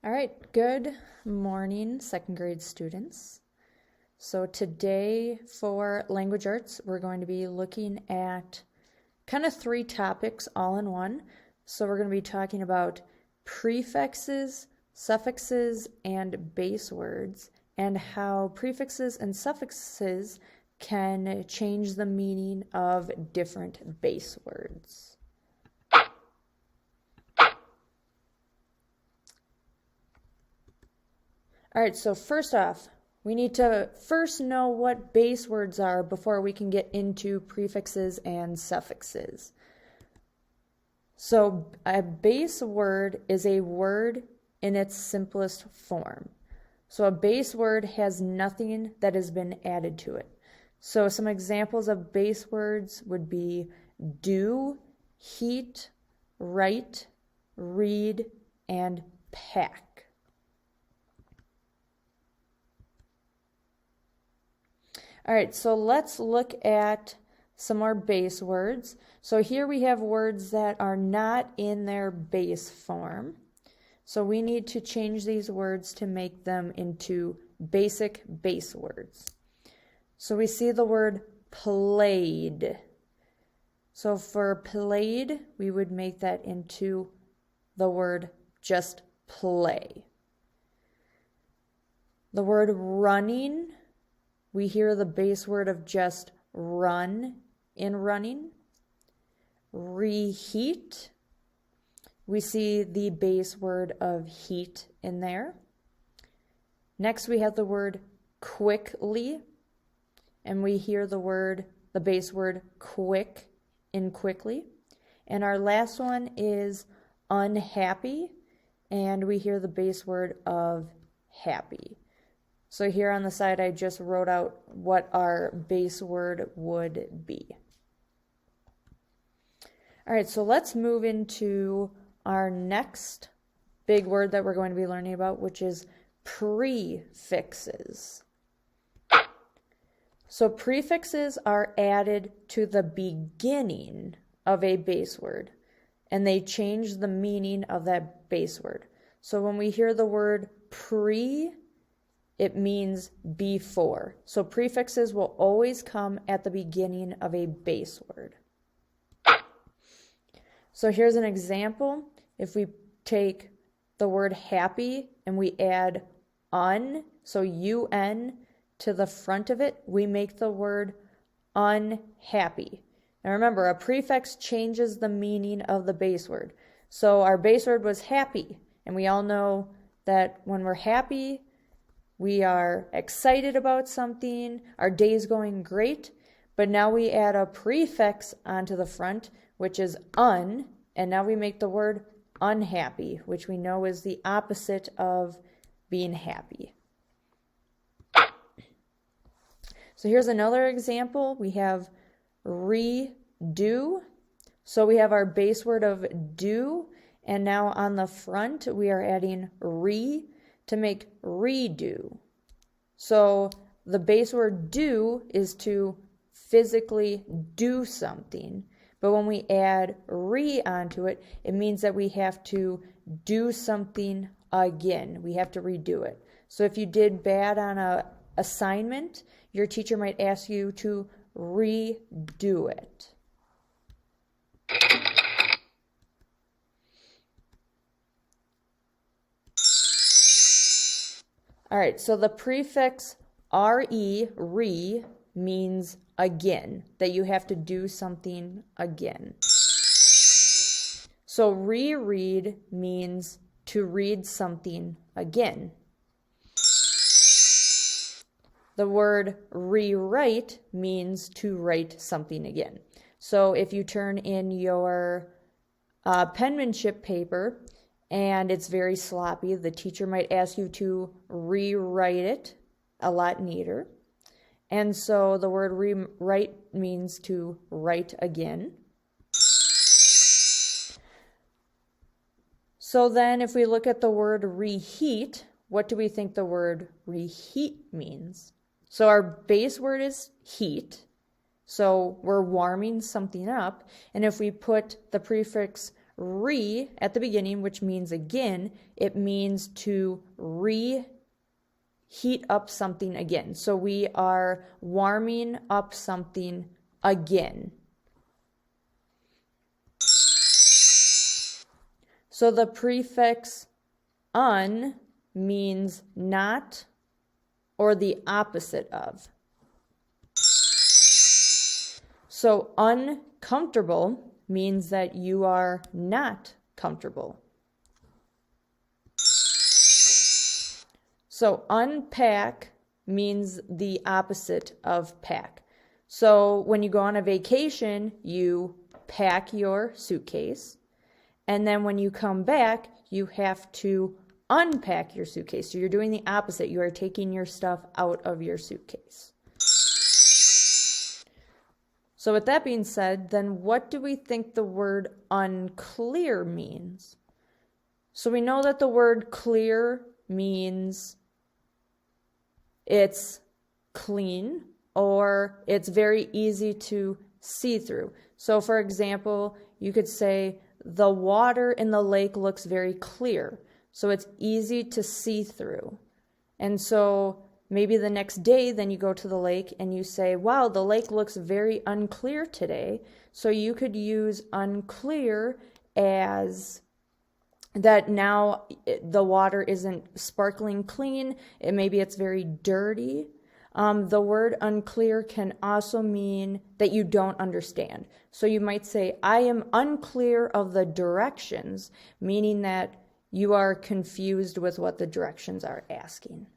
All right, good morning, second grade students. So today for language arts, we're going to be looking at kind of three topics all in one. So we're going to be talking about prefixes, suffixes, and base words, and how prefixes and suffixes can change the meaning of different base words. All right, so first off, we need to first know what base words are before we can get into prefixes and suffixes. So a base word is a word in its simplest form. So a base word has nothing that has been added to it. So some examples of base words would be do, heat, write, read, and pack. All right, so let's look at some more base words. So here we have words that are not in their base form. So we need to change these words to make them into basic base words. So we see the word played. So for played, we would make that into the word just play. The word running, we hear the base word of just run in running. Reheat, we see the base word of heat in there. Next we have the word quickly, and we hear the base word quick in quickly. And our last one is unhappy, and we hear the base word of happy. So here on the side, I just wrote out what our base word would be. All right, so let's move into our next big word that we're going to be learning about, which is prefixes. So prefixes are added to the beginning of a base word, and they change the meaning of that base word. So when we hear the word pre, it means before. So prefixes will always come at the beginning of a base word. So here's an example. If we take the word happy and we add un, so un, to the front of it, we make the word unhappy. Now remember, a prefix changes the meaning of the base word. So our base word was happy, and we all know that when we're happy, we are excited about something, our day's going great, but now we add a prefix onto the front, which is un, and now we make the word unhappy, which we know is the opposite of being happy. So here's another example. We have redo. So we have our base word of do, and now on the front we are adding re to make redo. So the base word do is to physically do something, but when we add re onto it, it means that we have to do something again. We have to redo it. So if you did bad on an assignment, your teacher might ask you to redo it. All right, so the prefix re means again, that you have to do something again. So reread means to read something again. The word rewrite means to write something again. So if you turn in your penmanship paper and it's very sloppy, the teacher might ask you to rewrite it a lot neater. And so the word rewrite means to write again. So then if we look at the word reheat, what do we think the word reheat means? So our base word is heat. So we're warming something up. And if we put the prefix re at the beginning, which means again. It means to reheat up something again. So we are warming up something again. So the prefix un means not or the opposite of. So uncomfortable means that you are not comfortable. So unpack means the opposite of pack. So when you go on a vacation, you pack your suitcase. And then when you come back, you have to unpack your suitcase. So you're doing the opposite. You are taking your stuff out of your suitcase. So with that being said, then what do we think the word unclear means? So we know that the word clear means it's clean or it's very easy to see through. So for example, you could say the water in the lake looks very clear. So it's easy to see through. And so maybe the next day, then you go to the lake and you say, wow, the lake looks very unclear today. So you could use unclear as that now the water isn't sparkling clean. Maybe it's very dirty. The word unclear can also mean that you don't understand. So you might say, I am unclear of the directions, meaning that you are confused with what the directions are asking.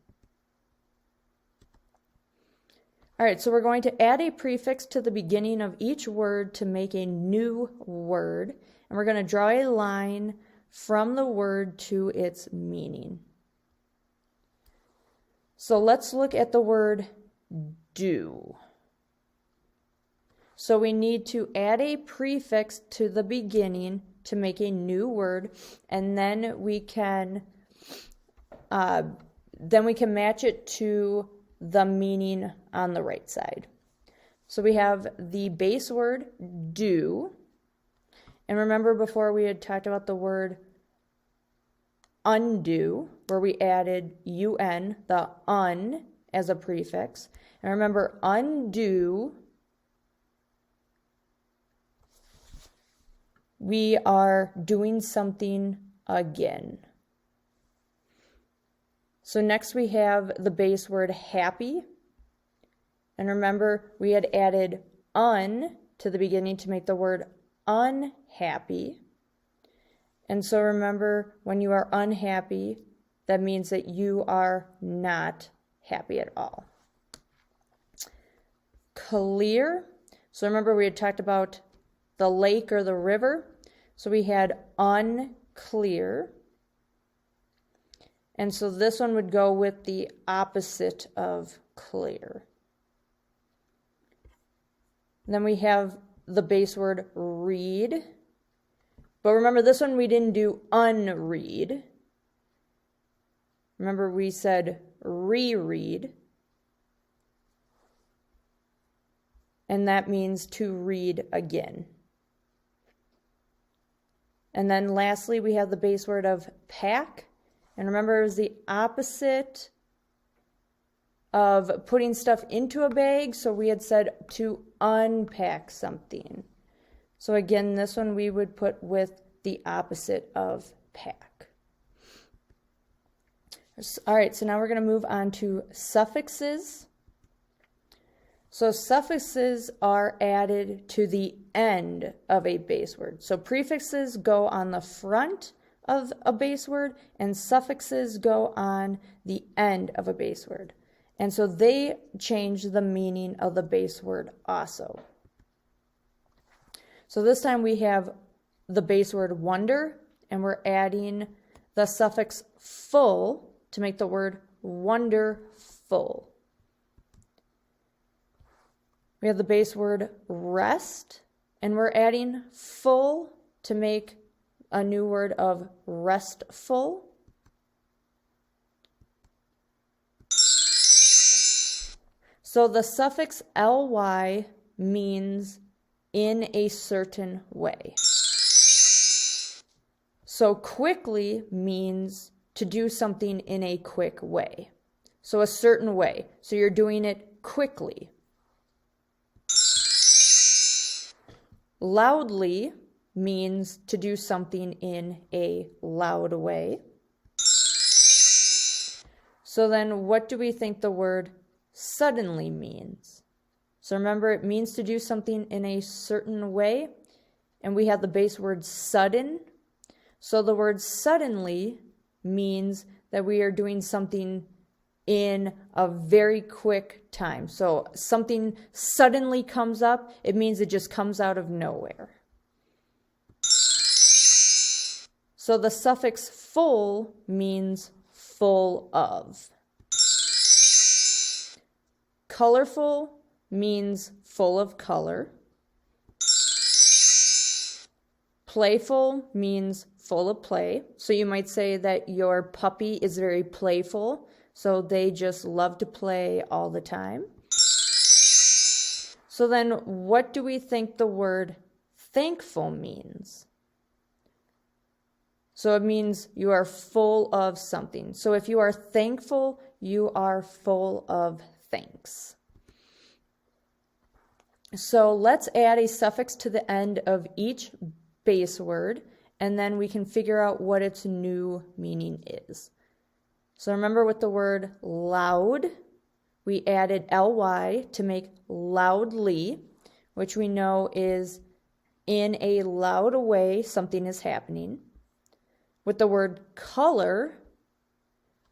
All right, so we're going to add a prefix to the beginning of each word to make a new word. And we're going to draw a line from the word to its meaning. So let's look at the word do. So we need to add a prefix to the beginning to make a new word, and then we can match it to the meaning on the right side. So we have the base word do, and remember before we had talked about the word undo, where we added un, the un, as a prefix. And remember, undo, we are doing something again. So next we have the base word happy. And remember, we had added un to the beginning to make the word unhappy. And so remember, when you are unhappy, that means that you are not happy at all. Clear. So remember, we had talked about the lake or the river. So we had unclear. And so this one would go with the opposite of clear. And then we have the base word read. But remember, this one we didn't do unread. Remember, we said reread. And that means to read again. And then lastly, we have the base word of pack. And remember, it was the opposite of putting stuff into a bag. So we had said to unpack something. So again, this one we would put with the opposite of pack. All right, so now we're going to move on to suffixes. So suffixes are added to the end of a base word. So prefixes go on the front of a base word, and suffixes go on the end of a base word. And so they change the meaning of the base word also. So this time we have the base word wonder, and we're adding the suffix full to make the word wonderful. We have the base word rest, and we're adding full to make a new word of restful. So the suffix ly means in a certain way. So quickly means to do something in a quick way. So a certain way. So you're doing it quickly. Loudly means to do something in a loud way. So then what do we think the word suddenly means? So remember, it means to do something in a certain way, and we have the base word sudden. So the word suddenly means that we are doing something in a very quick time. So something suddenly comes up, it means it just comes out of nowhere. So the suffix full means full of. Colorful means full of color. Playful means full of play. So you might say that your puppy is very playful, so they just love to play all the time. So then what do we think the word thankful means? So it means you are full of something. So if you are thankful, you are full of thanks. So let's add a suffix to the end of each base word, and then we can figure out what its new meaning is. So remember, with the word loud, we added ly to make loudly, which we know is in a loud way something is happening. With the word color,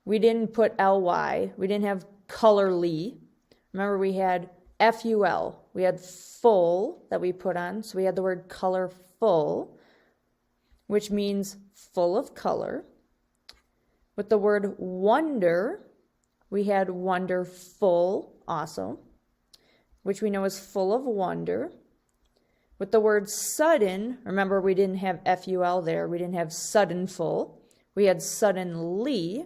we didn't put ly, we didn't have colorly. Remember, we had ful, we had full that we put on, so we had the word colorful, which means full of color. With the word wonder, we had wonderful also, which we know is full of wonder. With the word sudden, remember we didn't have ful there, we didn't have suddenful, we had suddenly,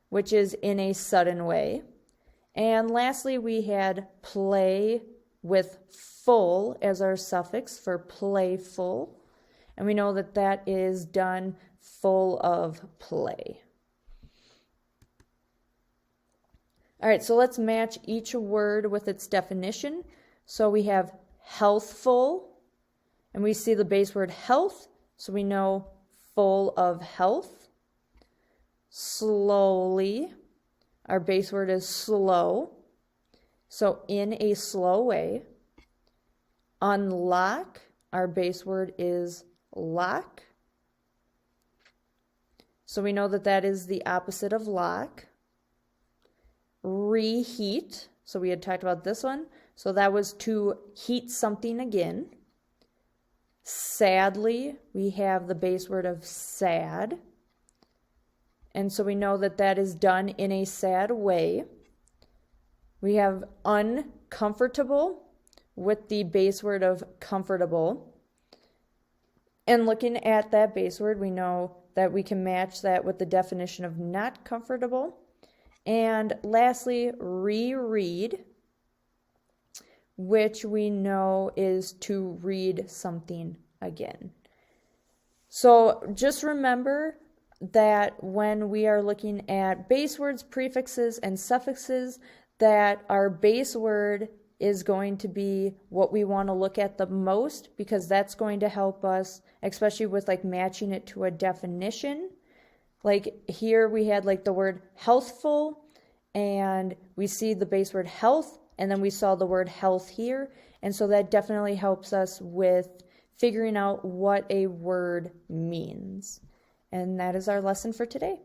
which is in a sudden way. And lastly, we had play with full as our suffix for playful. And we know that that is done full of play. All right, so let's match each word with its definition. So we have healthful, and we see the base word health, so we know full of health. Slowly, our base word is slow, so in a slow way. Unlock, our base word is lock, so we know that that is the opposite of lock. Reheat, so we had talked about this one, so that was to heat something again. Sadly, we have the base word of sad, and so we know that that is done in a sad way. We have uncomfortable with the base word of comfortable. And looking at that base word, we know that we can match that with the definition of not comfortable. And lastly, reread, which we know is to read something again. So just remember that when we are looking at base words, prefixes, and suffixes, that our base word is going to be what we want to look at the most, because that's going to help us, especially with like matching it to a definition. Like here we had like the word healthful, and we see the base word health, and then we saw the word health here, and so that definitely helps us with figuring out what a word means. And that is our lesson for today.